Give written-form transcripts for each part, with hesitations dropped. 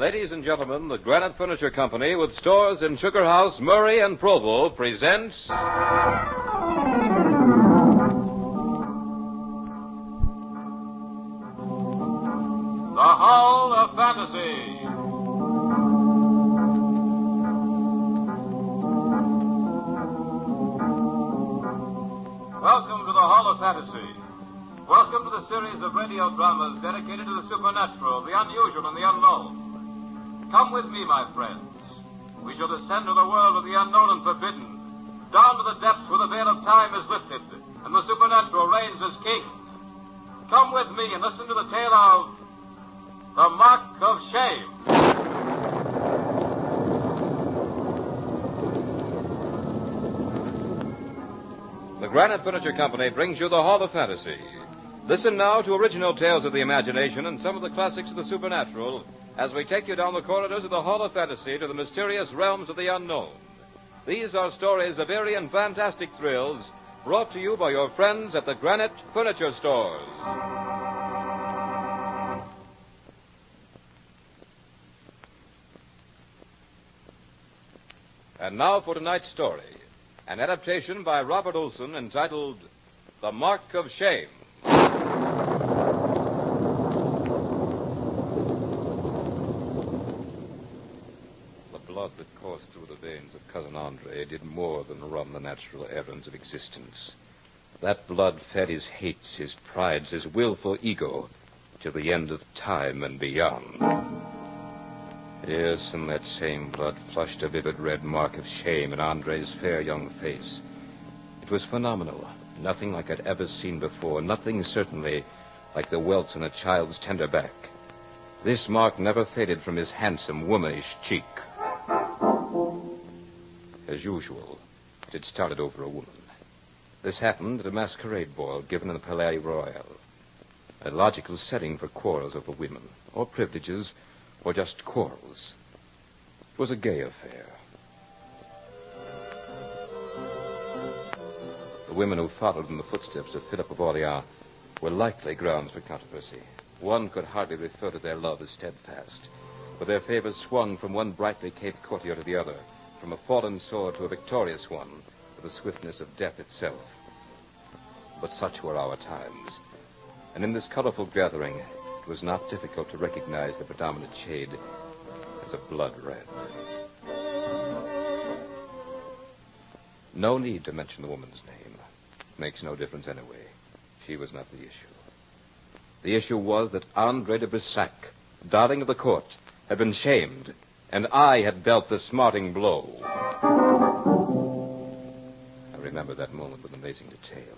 Ladies and gentlemen, the Granite Furniture Company, with stores in Sugar House, Murray, and Provo, presents... The Hall of Fantasy. Welcome to the Hall of Fantasy. Welcome to the series of radio dramas dedicated to the supernatural, the unusual, and the unknown. Come with me, my friends. We shall descend to the world of the unknown and forbidden, down to the depths where the veil of time is lifted, and the supernatural reigns as king. Come with me and listen to the tale of The Mark of Shame. The Granite Furniture Company brings you the Hall of Fantasy. Listen now to original tales of the imagination and some of the classics of the supernatural as we take you down the corridors of the Hall of Fantasy to the mysterious realms of the unknown. These are stories of eerie and fantastic thrills brought to you by your friends at the Granite Furniture Stores. And now for tonight's story, an adaptation by Robert Olson entitled The Mark of Shame. The blood that coursed through the veins of Cousin Andre did more than run the natural errands of existence. That blood fed his hates, his prides, his willful ego, till the end of time and beyond. Yes, and that same blood flushed a vivid red mark of shame in Andre's fair young face. It was phenomenal, nothing like I'd ever seen before, nothing certainly like the welts on a child's tender back. This mark never faded from his handsome, womanish cheek. As usual, it had started over a woman. This happened at a masquerade ball given in the Palais Royal. A logical setting for quarrels over women, or privileges, or just quarrels. It was a gay affair. The women who followed in the footsteps of Philip of Orleans were likely grounds for controversy. One could hardly refer to their love as steadfast, for their favors swung from one brightly caped courtier to the other, from a fallen sword to a victorious one, with the swiftness of death itself. But such were our times, and in this colorful gathering, it was not difficult to recognize the predominant shade as a blood red. No need to mention the woman's name. Makes no difference anyway. She was not the issue. The issue was that Andre de Brissac, darling of the court, had been shamed, and I had dealt the smarting blow. I remember that moment with amazing detail.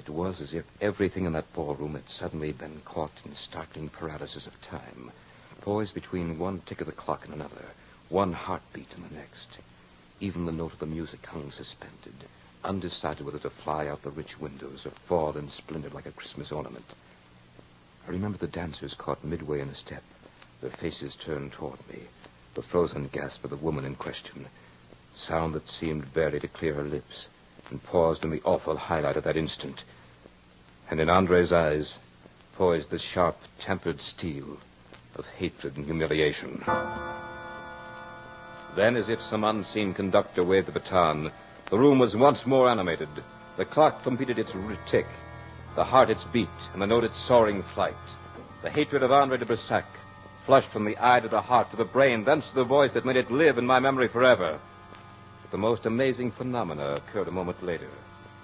It was as if everything in that ballroom had suddenly been caught in startling paralysis of time, poised between one tick of the clock and another, one heartbeat and the next. Even the note of the music hung suspended, undecided whether to fly out the rich windows or fall in splendor like a Christmas ornament. I remember the dancers caught midway in a step, their faces turned toward me, the frozen gasp of the woman in question, sound that seemed barely to clear her lips, and paused in the awful highlight of that instant. And in Andre's eyes, poised the sharp, tempered steel of hatred and humiliation. Then, as if some unseen conductor waved the baton, the room was once more animated. The clock completed its tick, the heart its beat, and the note its soaring flight. The hatred of Andre de Brissac flushed from the eye to the heart to the brain, thence to the voice that made it live in my memory forever. But the most amazing phenomena occurred a moment later,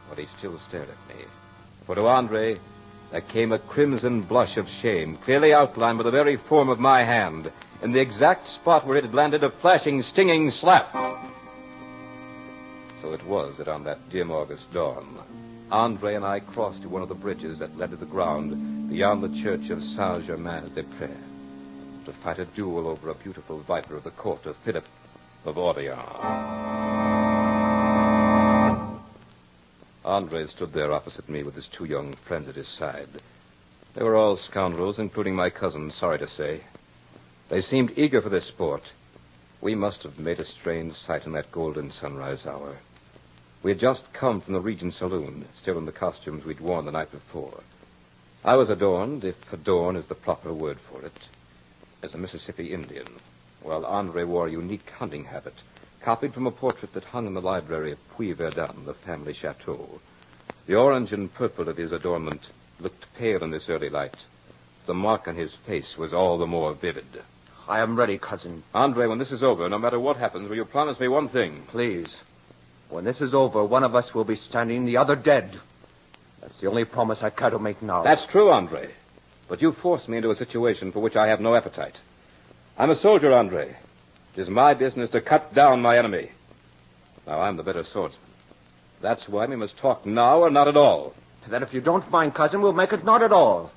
while he still stared at me. For to Andre, there came a crimson blush of shame, clearly outlined by the very form of my hand, in the exact spot where it had landed a flashing, stinging slap. So it was that on that dim August dawn, Andre and I crossed to one of the bridges that led to the ground beyond the church of Saint-Germain-des-Prés to fight a duel over a beautiful viper of the court of Philip of Orleans. Andre stood there opposite me with his two young friends at his side. They were all scoundrels, including my cousin, sorry to say. They seemed eager for this sport. We must have made a strange sight in that golden sunrise hour. We had just come from the Regent Saloon, still in the costumes we'd worn the night before. I was adorned, if adorn is the proper word for it, as a Mississippi Indian, Well, Andre wore a unique hunting habit, copied from a portrait that hung in the library of Puy-Verdun, the family chateau. The orange and purple of his adornment looked pale in this early light. The mark on his face was all the more vivid. I am ready, cousin. Andre, when this is over, no matter what happens, will you promise me one thing? Please. When this is over, one of us will be standing, the other dead. That's the only promise I care to make now. That's true, Andre. But you forced me into a situation for which I have no appetite. I'm a soldier, Andre. It is my business to cut down my enemy. Now, I'm the better swordsman. That's why we must talk now or not at all. Then if you don't mind, cousin, we'll make it not at all.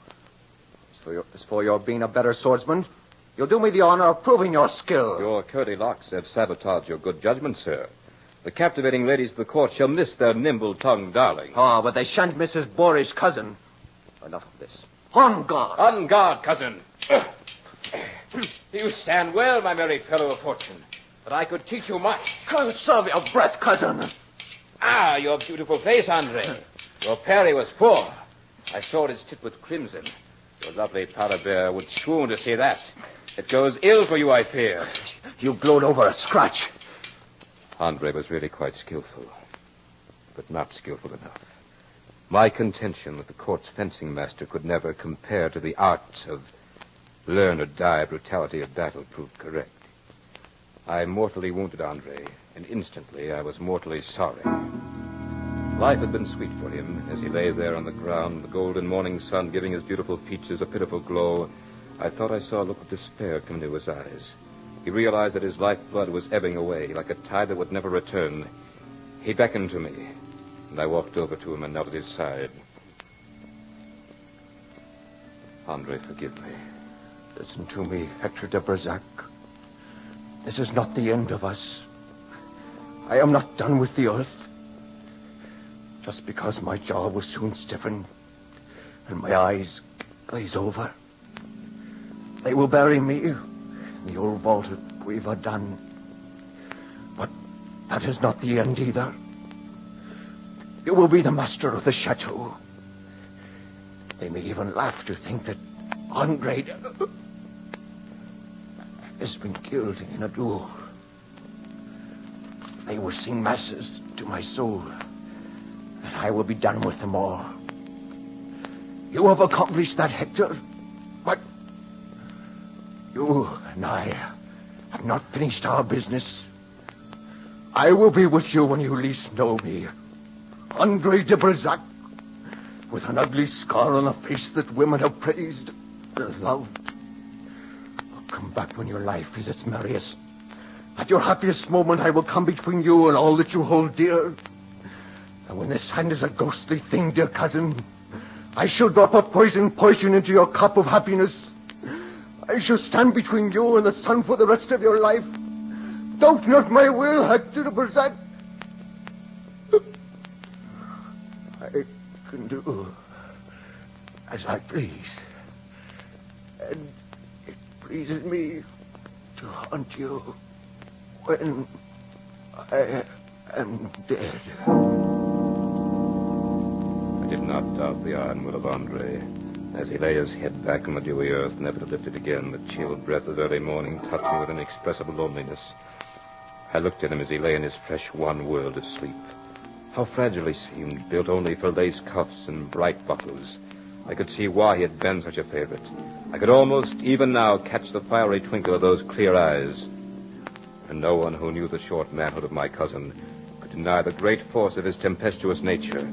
As for your being a better swordsman, you'll do me the honor of proving your skill. Your curly locks have sabotaged your good judgment, sir. The captivating ladies of the court shall miss their nimble-tongued darling. Oh, but they shan't miss his boorish cousin. Enough of this. On guard. On guard, cousin. You stand well, my merry fellow of fortune. But I could teach you much. Conserve your breath, cousin. Ah, your beautiful face, Andre. Your parry was poor. I saw it tipped with crimson. Your lovely powder bear would swoon to see that. It goes ill for you, I fear. You glowed over a scratch. Andre was really quite skillful, but not skillful enough. My contention that the court's fencing master could never compare to the art of learn or die brutality of battle proved correct. I mortally wounded Andre, and instantly I was mortally sorry. Life had been sweet for him as he lay there on the ground, the golden morning sun giving his beautiful features a pitiful glow. I thought I saw a look of despair come into his eyes. He realized that his lifeblood was ebbing away like a tide that would never return. He beckoned to me, and I walked over to him and knelt at his side. Andre, forgive me. Listen to me, Hector de Berzac. This is not the end of us. I am not done with the earth. Just because my jaw will soon stiffen and my eyes glaze over, they will bury me in the old vault at Puy-Verdun. But that is not the end either. You will be the master of the chateau. They may even laugh to think that Andre has been killed in a duel. They will sing masses to my soul, and I will be done with them all. You have accomplished that, Hector, but you and I have not finished our business. I will be with you when you least know me. Andre de Berzac, with an ugly scar on a face that women have praised and loved. Come back when your life is its merriest. At your happiest moment, I will come between you and all that you hold dear. And when this hand is a ghostly thing, dear cousin, I shall drop a poison into your cup of happiness. I shall stand between you and the sun for the rest of your life. Doubt not my will, Hector de Berzac. I can do as I please. And it pleases me to haunt you when I am dead. I did not doubt the iron will of Andre. As he lay his head back on the dewy earth, never to lift it again, the chill breath of early morning touched me with inexpressible loneliness. I looked at him as he lay in his fresh one world of sleep. How fragile he seemed, built only for lace cuffs and bright buckles. I could see why he had been such a favorite. I could almost, even now, catch the fiery twinkle of those clear eyes. And no one who knew the short manhood of my cousin could deny the great force of his tempestuous nature.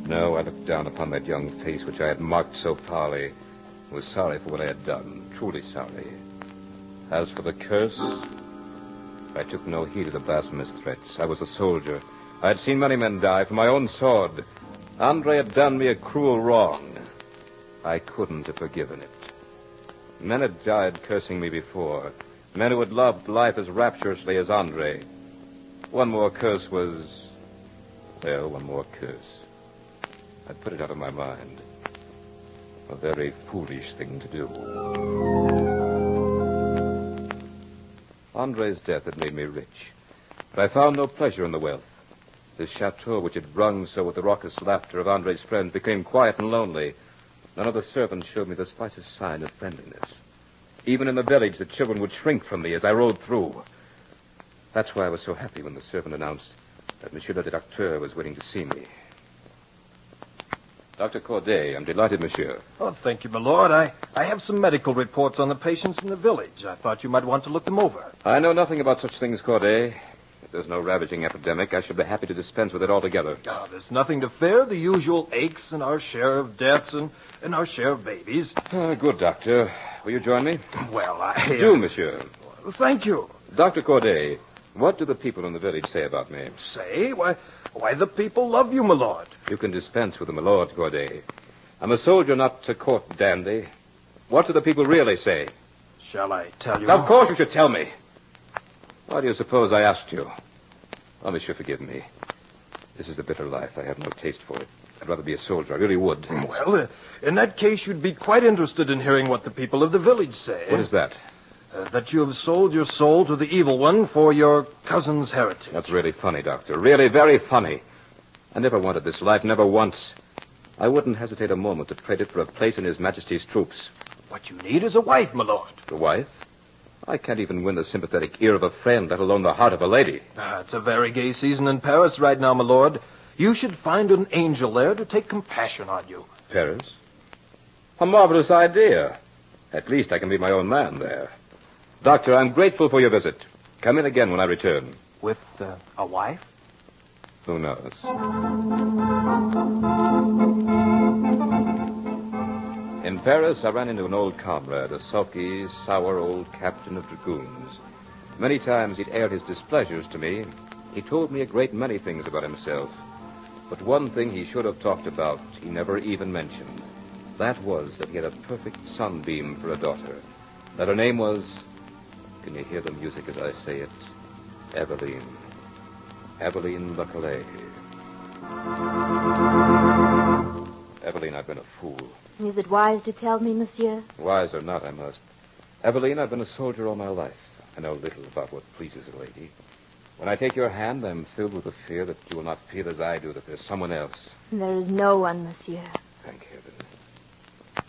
No, I looked down upon that young face which I had marked so foully, and was sorry for what I had done, truly sorry. As for the curse, I took no heed of the blasphemous threats. I was a soldier. I had seen many men die for my own sword. Andre had done me a cruel wrong. I couldn't have forgiven it. Men had died cursing me before. Men who had loved life as rapturously as Andre. One more curse was... Well, one more curse. I put it out of my mind. A very foolish thing to do. Andre's death had made me rich, but I found no pleasure in the wealth. This chateau, which had rung so with the raucous laughter of Andre's friends, became quiet and lonely. None of the servants showed me the slightest sign of friendliness. Even in the village, the children would shrink from me as I rode through. That's why I was so happy when the servant announced that Monsieur le Directeur was waiting to see me. Dr. Corday, I'm delighted, monsieur. Oh, thank you, my lord. I have some medical reports on the patients in the village. I thought you might want to look them over. I know nothing about such things, Corday. If there's no ravaging epidemic, I shall be happy to dispense with it altogether. Oh, there's nothing to fear. The usual aches and our share of deaths and our share of babies. Good, Doctor. Will you join me? Well, Do, monsieur. Thank you. Dr. Corday, what do the people in the village say about me? Say? Why, the people love you, my lord. You can dispense with them, my lord, Corday. I'm a soldier, not a court dandy. What do the people really say? Shall I tell you? Of course you should tell me. Why do you suppose I asked you? Oh, monsieur, forgive me. This is the bitter life. I have no taste for it. I'd rather be a soldier. I really would. Well, in that case, you'd be quite interested in hearing what the people of the village say. What is that? That you have sold your soul to the evil one for your cousin's heritage. That's really funny, Doctor. Really very funny. I never wanted this life, never once. I wouldn't hesitate a moment to trade it for a place in His Majesty's troops. What you need is a wife, my lord. A wife? I can't even win the sympathetic ear of a friend, let alone the heart of a lady. It's a very gay season in Paris right now, my lord. You should find an angel there to take compassion on you. Paris? A marvelous idea. At least I can be my own man there. Doctor, I'm grateful for your visit. Come in again when I return. With a wife? Who knows? In Paris, I ran into an old comrade, a sulky, sour old captain of dragoons. Many times he'd aired his displeasures to me. He told me a great many things about himself. But one thing he should have talked about, he never even mentioned. That was that he had a perfect sunbeam for a daughter. That her name was... Can you hear the music as I say it? Eveline. Eveline Le Calais. Eveline, I've been a fool. Is it wise to tell me, monsieur? Wise or not, I must. Eveline, I've been a soldier all my life. I know little about what pleases a lady. When I take your hand, I'm filled with the fear that you will not feel as I do, that there's someone else. There is no one, monsieur. Thank heaven.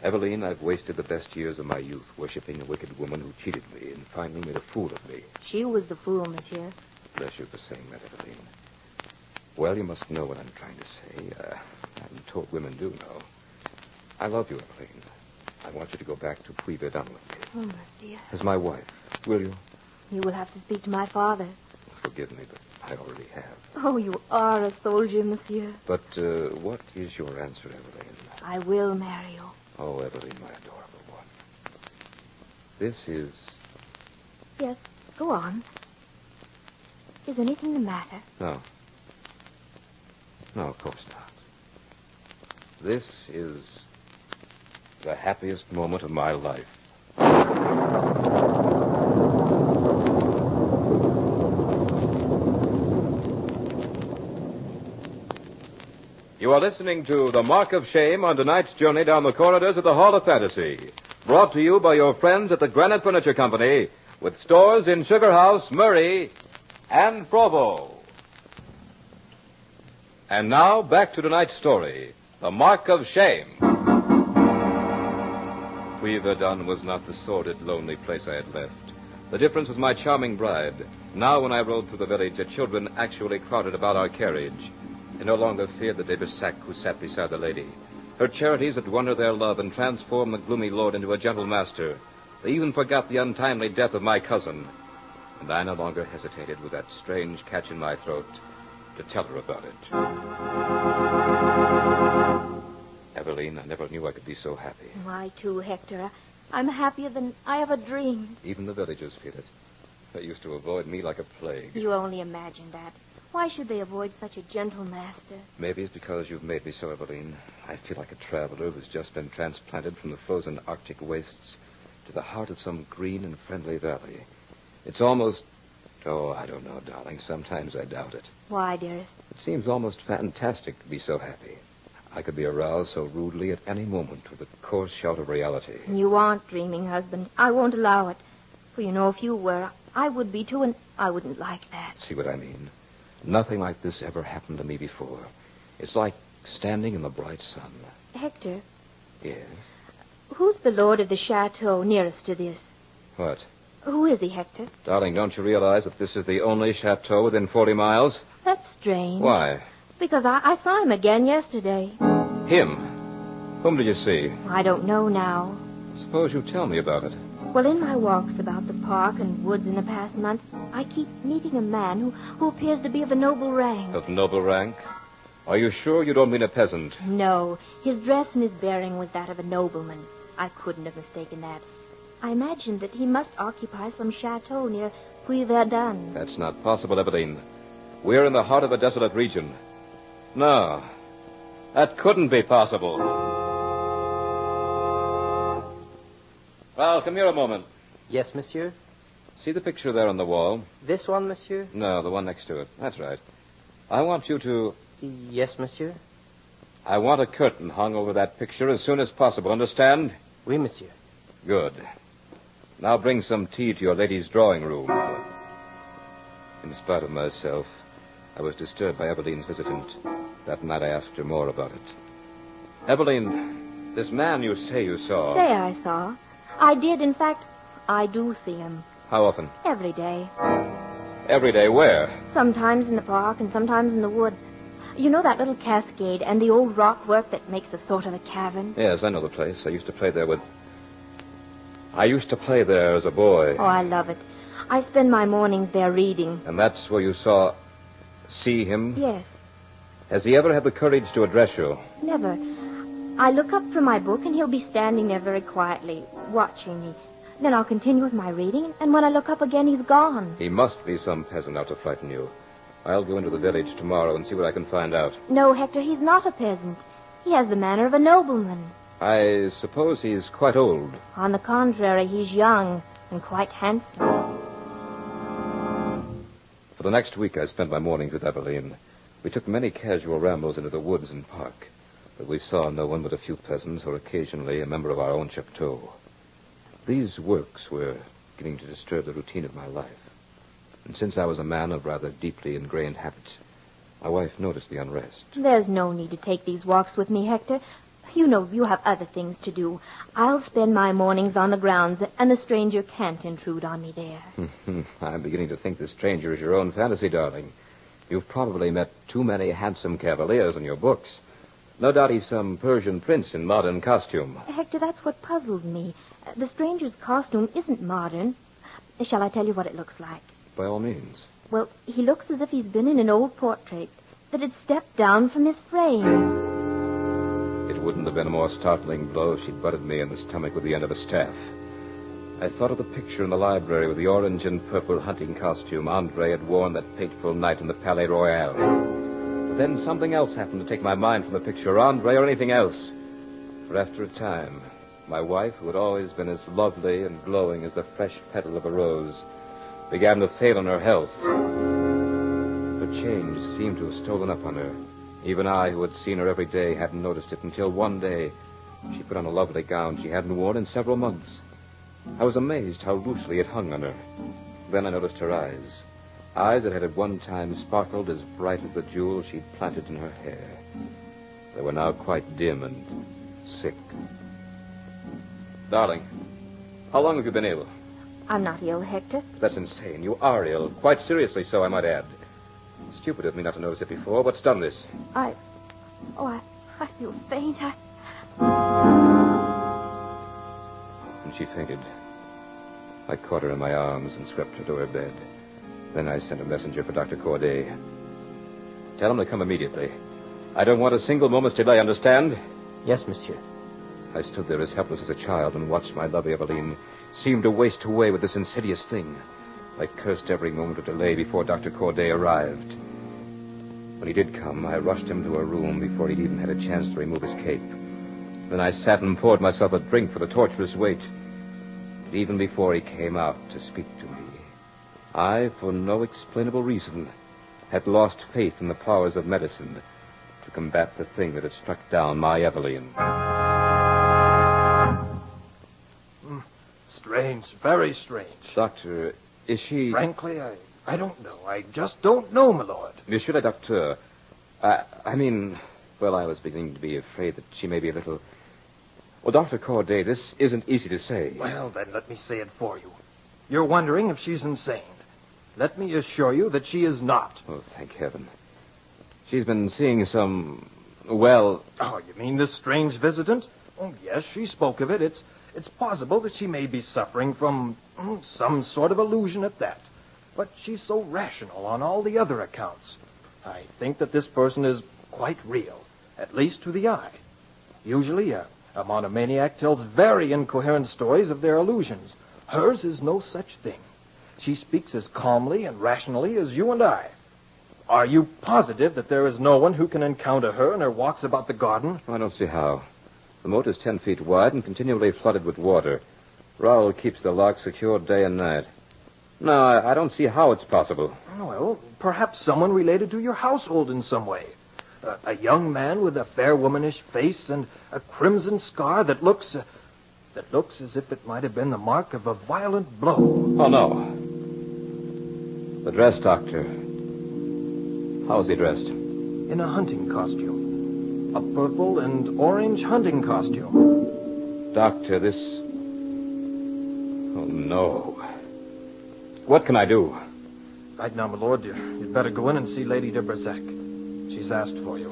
Eveline, I've wasted the best years of my youth worshipping a wicked woman who cheated me and finally made a fool of me. She was the fool, monsieur. Bless you for saying that, Eveline. Well, you must know what I'm trying to say. I'm told women do know. I love you, Eveline. I want you to go back to Puy-Verdun with me. Oh, monsieur. As my wife. Will you? You will have to speak to my father. Forgive me, but I already have. Oh, you are a soldier, monsieur. But what is your answer, Eveline? I will marry you. Oh, Eveline, my adorable one. This is... Yes, go on. Is anything the matter? No. No, of course not. This is the happiest moment of my life. You are listening to The Mark of Shame on tonight's journey down the corridors of the Hall of Fantasy. Brought to you by your friends at the Granite Furniture Company, with stores in Sugar House, Murray, and Provo. And now, back to tonight's story, The Mark of Shame. Puy-Verdun was not the sordid, lonely place I had left. The difference was my charming bride. Now, when I rode through the village, the children actually crowded about our carriage. They no longer feared the de Bersac who sat beside the lady. Her charities had won her their love and transformed the gloomy lord into a gentle master. They even forgot the untimely death of my cousin. And I no longer hesitated with that strange catch in my throat to tell her about it. Eveline, I never knew I could be so happy. I, too, Hector. I'm happier than I ever dreamed. Even the villagers feel it. They used to avoid me like a plague. You only imagine that. Why should they avoid such a gentle master? Maybe it's because you've made me so, Eveline. I feel like a traveler who's just been transplanted from the frozen Arctic wastes to the heart of some green and friendly valley. It's almost... Oh, I don't know, darling. Sometimes I doubt it. Why, dearest? It seems almost fantastic to be so happy. I could be aroused so rudely at any moment with the coarse shout of reality. You aren't dreaming, husband. I won't allow it. For you know, if you were, I would be too, and I wouldn't like that. See what I mean? Nothing like this ever happened to me before. It's like standing in the bright sun. Hector? Yes? Who's the lord of the chateau nearest to this? What? Who is he, Hector? Darling, don't you realize that this is the only chateau within 40 miles? That's strange. Why? Because I saw him again yesterday. Him? Whom did you see? I don't know now. Suppose you tell me about it. Well, in my walks about the park and woods in the past month, I keep meeting a man who appears to be of a noble rank. Of noble rank? Are you sure you don't mean a peasant? No. His dress and his bearing was that of a nobleman. I couldn't have mistaken that. I imagined that he must occupy some chateau near Puy-Verdun. That's not possible, Eveline. We're in the heart of a desolate region. No, that couldn't be possible. Well, come here a moment. Yes, monsieur? See the picture there on the wall? This one, monsieur? No, the one next to it. That's right. I want you to... Yes, monsieur? I want a curtain hung over that picture as soon as possible. Understand? Oui, monsieur. Good. Now bring some tea to your lady's drawing room. In spite of myself, I was disturbed by Eveline's visitant. That night I asked her more about it. Eveline, this man you say you saw... Say I saw. I did, in fact, I do see him. How often? Every day. Every day where? Sometimes in the park and sometimes in the wood. You know that little cascade and the old rock work that makes a sort of a cavern? Yes, I know the place. I used to play there as a boy. Oh, I love it. I spend my mornings there reading. And that's where you see him? Yes. Has he ever had the courage to address you? Never. I look up from my book and he'll be standing there very quietly, watching me. Then I'll continue with my reading, and when I look up again, he's gone. He must be some peasant out to frighten you. I'll go into the village tomorrow and see what I can find out. No, Hector, he's not a peasant. He has the manner of a nobleman. I suppose he's quite old. On the contrary, he's young and quite handsome. For the next week, I spent my mornings with Eveline. We took many casual rambles into the woods and park, but we saw no one but a few peasants or occasionally a member of our own chateau. These works were beginning to disturb the routine of my life. And since I was a man of rather deeply ingrained habits, my wife noticed the unrest. There's no need to take these walks with me, Hector. You know you have other things to do. I'll spend my mornings on the grounds, and the stranger can't intrude on me there. I'm beginning to think the stranger is your own fantasy, darling. You've probably met too many handsome cavaliers in your books. No doubt he's some Persian prince in modern costume. Hector, that's what puzzles me. The stranger's costume isn't modern. Shall I tell you what it looks like? By all means. Well, he looks as if he's been in an old portrait that had stepped down from his frame. It wouldn't have been a more startling blow if she'd butted me in the stomach with the end of a staff. I thought of the picture in the library with the orange and purple hunting costume Andre had worn that fateful night in the Palais Royal. But then something else happened to take my mind from the picture, Andre or anything else. For after a time, my wife, who had always been as lovely and glowing as the fresh petal of a rose, began to fail in her health. Her change seemed to have stolen up on her. Even I, who had seen her every day, hadn't noticed it until one day she put on a lovely gown she hadn't worn in several months. I was amazed how loosely it hung on her. Then I noticed her eyes that had at one time sparkled as bright as the jewels she'd planted in her hair. They were now quite dim and sick. Darling, how long have you been ill? I'm not ill, Hector. That's insane. You are ill. Quite seriously so, I might add. Stupid of me not to notice it before. What's done this? I feel faint. And she fainted. I caught her in my arms and swept her to her bed. Then I sent a messenger for Dr. Corday. Tell him to come immediately. I don't want a single moment's delay, understand? Yes, monsieur. I stood there as helpless as a child and watched my lovely Eveline seem to waste away with this insidious thing. I cursed every moment of delay before Dr. Corday arrived. When he did come, I rushed him to a room before he'd even had a chance to remove his cape. Then I sat and poured myself a drink for the torturous wait. But even before he came out to speak to me, I, for no explainable reason, had lost faith in the powers of medicine to combat the thing that had struck down my Eveline. Strange, very strange. Doctor, is she... Frankly, I don't know. I just don't know, my lord. Monsieur le Docteur, I mean, well, I was beginning to be afraid that she may be a little... Well, Dr. Corday, this isn't easy to say. Well, then, let me say it for you. You're wondering if she's insane. Let me assure you that she is not. Oh, thank heaven. She's been seeing some... Well... Oh, you mean this strange visitant? Oh, yes, she spoke of it. It's possible that she may be suffering from some sort of illusion at that. But she's so rational on all the other accounts. I think that this person is quite real, at least to the eye. Usually, a monomaniac tells very incoherent stories of their illusions. Hers is no such thing. She speaks as calmly and rationally as you and I. Are you positive that there is no one who can encounter her in her walks about the garden? I don't see how. The moat is 10 feet wide and continually flooded with water. Raoul keeps the lock secured day and night. No, I don't see how it's possible. Well, perhaps someone related to your household in some way. A young man with a fair womanish face and a crimson scar that looks as if it might have been the mark of a violent blow. Oh, no. The dress doctor. How is he dressed? In a hunting costume. A purple and orange hunting costume. Doctor, this... Oh, no. What can I do? Right now, my lord, you'd better go in and see Lady de Bersac. She's asked for you.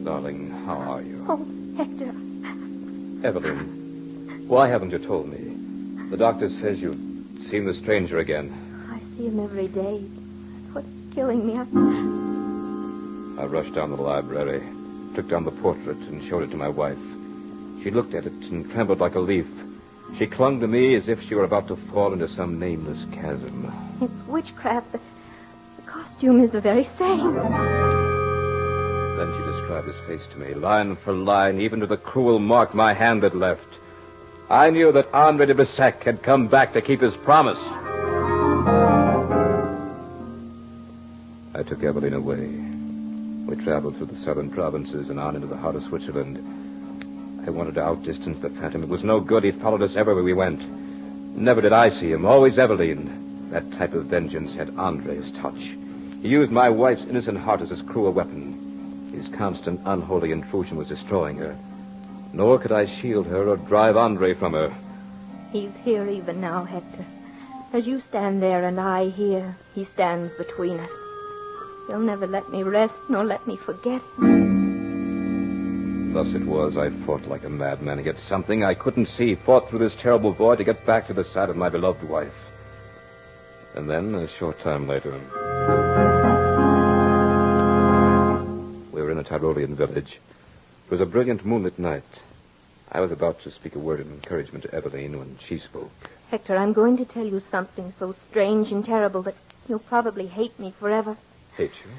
Darling, how are you? Oh, Hector. Evelyn, why haven't you told me? The doctor says you've seen the stranger again. I see him every day. That's what's killing me. I rushed down the library, took down the portrait, and showed it to my wife. She looked at it and trembled like a leaf. She clung to me as if she were about to fall into some nameless chasm. It's witchcraft. The costume is the very same. Then she described his face to me, line for line, even to the cruel mark my hand had left. I knew that Andre de Bersac had come back to keep his promise. I took Evelyn away. We traveled through the southern provinces and on into the heart of Switzerland. I wanted to outdistance the phantom. It was no good. He followed us everywhere we went. Never did I see him. Always Evelyn. That type of vengeance had Andre's touch. He used my wife's innocent heart as his cruel weapon. His constant, unholy intrusion was destroying her. Nor could I shield her or drive Andre from her. He's here even now, Hector. As you stand there and I here, he stands between us. He'll never let me rest nor let me forget him. Thus it was I fought like a madman against something I couldn't see, fought through this terrible void to get back to the side of my beloved wife. And then, a short time later, we were in a Tyrolean village. It was a brilliant moonlit night. I was about to speak a word of encouragement to Evelyn when she spoke. Hector, I'm going to tell you something so strange and terrible that you'll probably hate me forever. Hate you?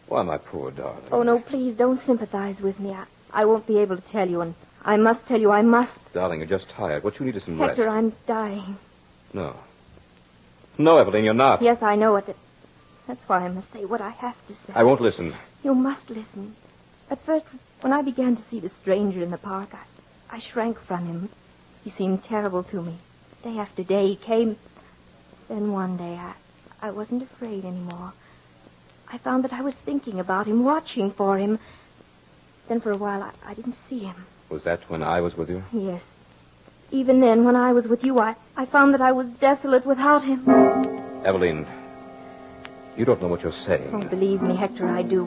Why, my poor darling. Oh, no, please don't sympathize with me. I won't be able to tell you, and I must tell you, I must. Darling, you're just tired. What you need is some rest. Hector, I'm dying. No. No, Evelyn, you're not. Yes, I know it. That's why I must say what I have to say. I won't listen. You must listen. At first, when I began to see the stranger in the park, I shrank from him. He seemed terrible to me. Day after day he came. Then one day I wasn't afraid anymore. I found that I was thinking about him, watching for him. Then for a while I didn't see him. Was that when I was with you? Yes. Even then, when I was with you, I found that I was desolate without him. Evelyn, you don't know what you're saying. Oh, believe me, Hector, I do.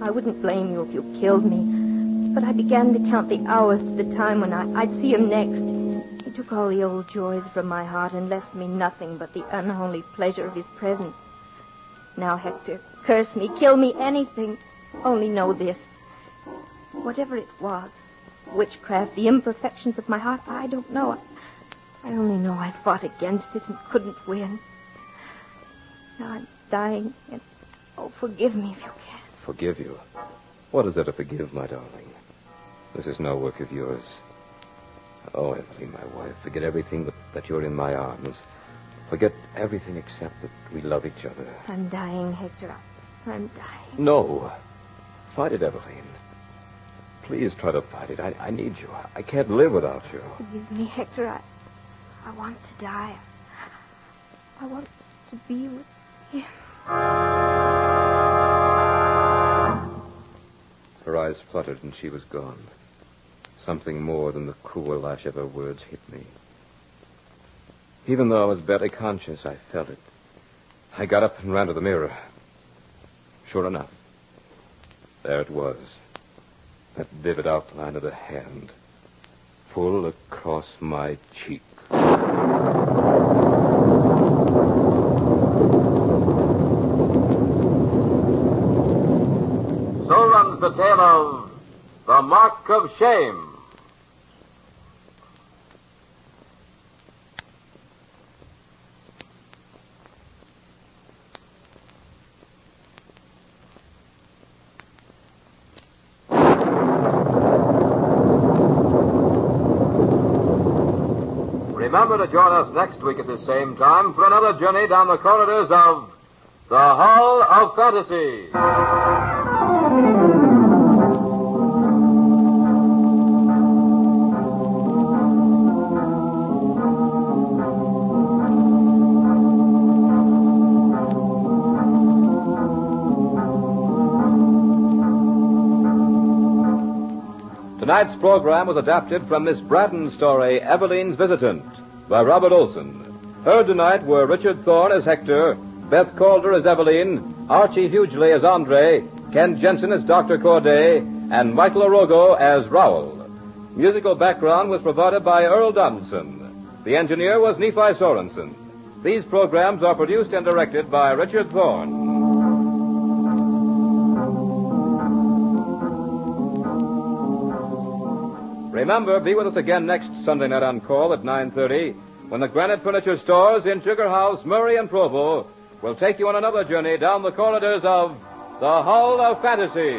I wouldn't blame you if you killed me. But I began to count the hours to the time when I'd see him next. He took all the old joys from my heart and left me nothing but the unholy pleasure of his presence. Now, Hector, curse me, kill me, anything. Only know this. Whatever it was, witchcraft, the imperfections of my heart, I don't know. I only know I fought against it and couldn't win. Now I'm dying, and, oh, forgive me if you can. Forgive you? What is there to forgive, my darling? This is no work of yours. Oh, Evelyn, my wife, forget everything but that you're in my arms. Forget everything except that we love each other. I'm dying, Hector. I'm dying. No. Fight it, Evelyn. Please try to fight it. I need you. I can't live without you. Forgive me, Hector. I want to die. I want to be with him. Her eyes fluttered and she was gone. Something more than the cruel lash of her words hit me. Even though I was barely conscious, I felt it. I got up and ran to the mirror. Sure enough, there it was. That vivid outline of the hand, full across my cheek. So runs the tale of The Mark of Shame. Remember to join us next week at the same time for another journey down the corridors of the Hall of Fantasy. Tonight's program was adapted from Miss Braddon's story, Eveline's Visitant, by Robert Olson. Heard tonight were Richard Thorne as Hector, Beth Calder as Eveline, Archie Hughley as Andre, Ken Jensen as Dr. Corday, and Michael Orogo as Rowell. Musical background was provided by Earl Donaldson. The engineer was Nephi Sorensen. These programs are produced and directed by Richard Thorne. Remember, be with us again next Sunday night on Call at 9:30 when the Granite Furniture Stores in Sugar House, Murray, and Provo will take you on another journey down the corridors of the Hall of Fantasy.